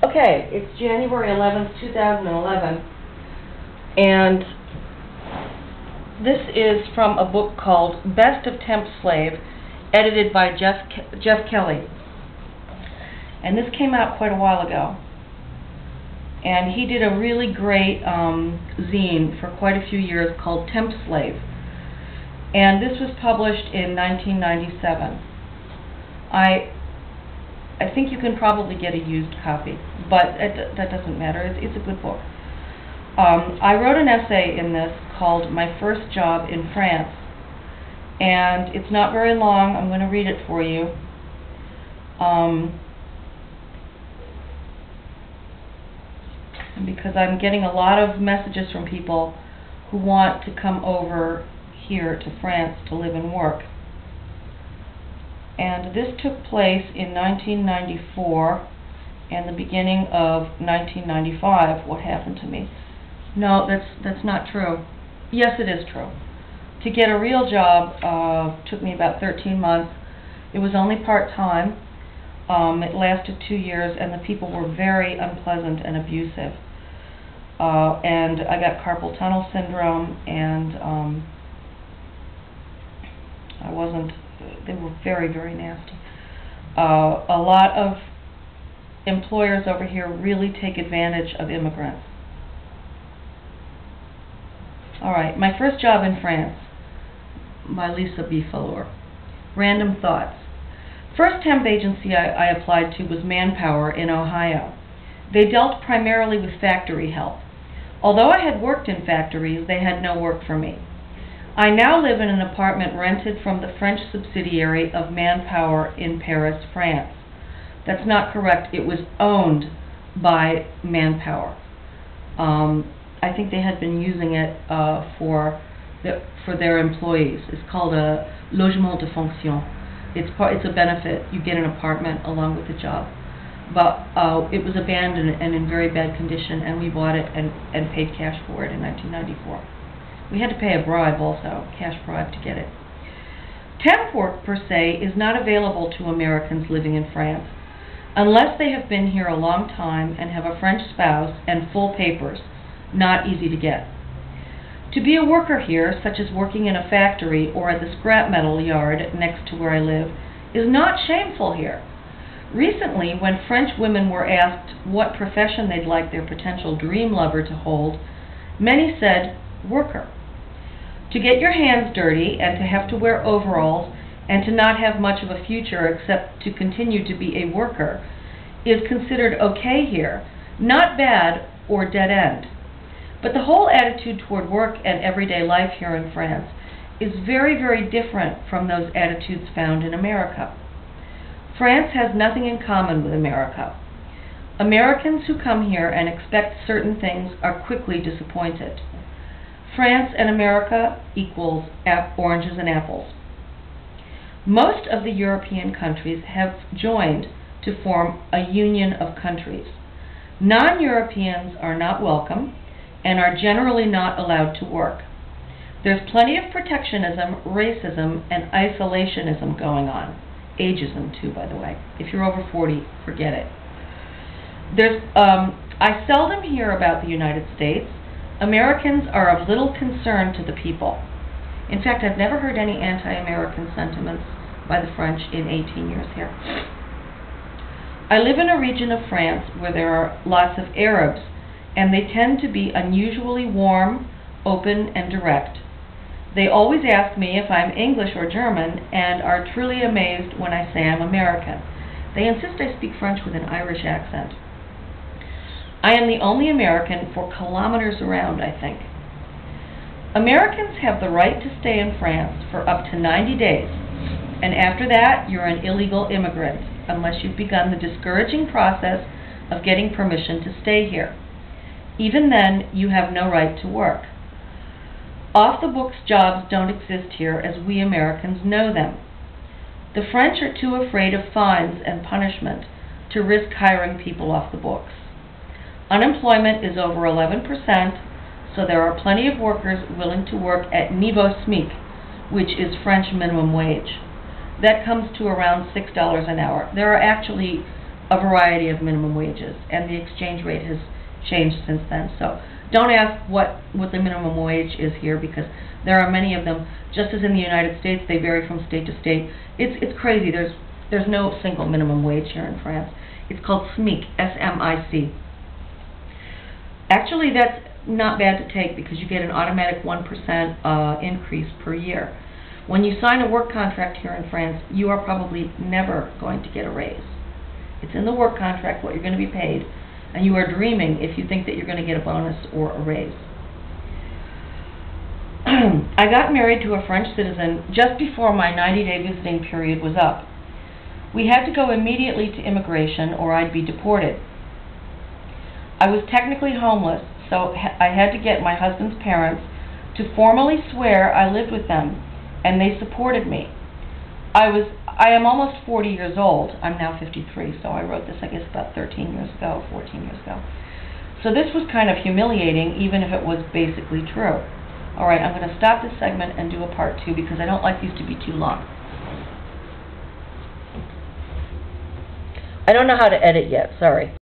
Okay, it's January 11th, 2011, and this is from a book called Best of TEMP SLAVE, edited by Jeff Kelly. And this came out quite a while ago. And he did a really great zine for quite a few years called TEMP SLAVE. And this was published in 1997. I think you can probably get a used copy, but that doesn't matter. It's a good book. I wrote an essay in this called My First Job in France, and it's not very long. I'm going to read it for you. Because I'm getting a lot of messages from people who want to come over here to France to live and work. And this took place in 1994 and the beginning of 1995. What happened to me? No, that's not true. Yes, it is true. To get a real job took me about 13 months. It was only part-time. It lasted 2 years, and the people were very unpleasant and abusive. And I got carpal tunnel syndrome, and they were very, very nasty. A lot of employers over here really take advantage of immigrants. All right, my first job in France, by Lisa B. Fallor. Random thoughts. First temp agency I applied to was Manpower in Ohio. They dealt primarily with factory help. Although I had worked in factories, they had no work for me. I now live in an apartment rented from the French subsidiary of Manpower in Paris, France. That's not correct. It was owned by Manpower. I think they had been using it for their employees. It's called a logement de fonction. It's a benefit. You get an apartment along with the job. But it was abandoned and in very bad condition, and we bought it and paid cash for it in 1994. We had to pay a bribe also, cash bribe, to get it. Temp work, per se, is not available to Americans living in France unless they have been here a long time and have a French spouse and full papers. Not easy to get. To be a worker here, such as working in a factory or at the scrap metal yard next to where I live, is not shameful here. Recently, when French women were asked what profession they'd like their potential dream lover to hold, many said, worker. To get your hands dirty and to have to wear overalls and to not have much of a future except to continue to be a worker is considered okay here, not bad or dead end. But the whole attitude toward work and everyday life here in France is very, very different from those attitudes found in America. France has nothing in common with America. Americans who come here and expect certain things are quickly disappointed. France and America equals oranges and apples. Most of the European countries have joined to form a union of countries. Non-Europeans are not welcome and are generally not allowed to work. There's plenty of protectionism, racism, and isolationism going on. Ageism, too, by the way. If you're over 40, forget it. I seldom hear about the United States. Americans are of little concern to the people. In fact, I've never heard any anti-American sentiments by the French in 18 years here. I live in a region of France where there are lots of Arabs, and they tend to be unusually warm, open, and direct. They always ask me if I'm English or German and are truly amazed when I say I'm American. They insist I speak French with an Irish accent. I am the only American for kilometers around, I think. Americans have the right to stay in France for up to 90 days, and after that you're an illegal immigrant unless you've begun the discouraging process of getting permission to stay here. Even then, you have no right to work. Off-the-books jobs don't exist here as we Americans know them. The French are too afraid of fines and punishment to risk hiring people off the books. Unemployment is over 11%, so there are plenty of workers willing to work at niveau SMIC, which is French minimum wage. That comes to around $6 an hour. There are actually a variety of minimum wages, and the exchange rate has changed since then. So don't ask what the minimum wage is here, because there are many of them. Just as in the United States, they vary from state to state. It's crazy. There's no single minimum wage here in France. It's called SMIC, S-M-I-C. Actually, that's not bad to take, because you get an automatic 1% increase per year. When you sign a work contract here in France, you are probably never going to get a raise. It's in the work contract what you're going to be paid, and you are dreaming if you think that you're going to get a bonus or a raise. I got married to a French citizen just before my 90-day visiting period was up. We had to go immediately to immigration or I'd be deported. I was technically homeless, so I had to get my husband's parents to formally swear I lived with them, and they supported me. I am almost 40 years old. I'm now 53, so I wrote this, I guess, about 13 years ago, 14 years ago. So this was kind of humiliating, even if it was basically true. All right, I'm going to stop this segment and do a part 2, because I don't like these to be too long. I don't know how to edit yet, sorry.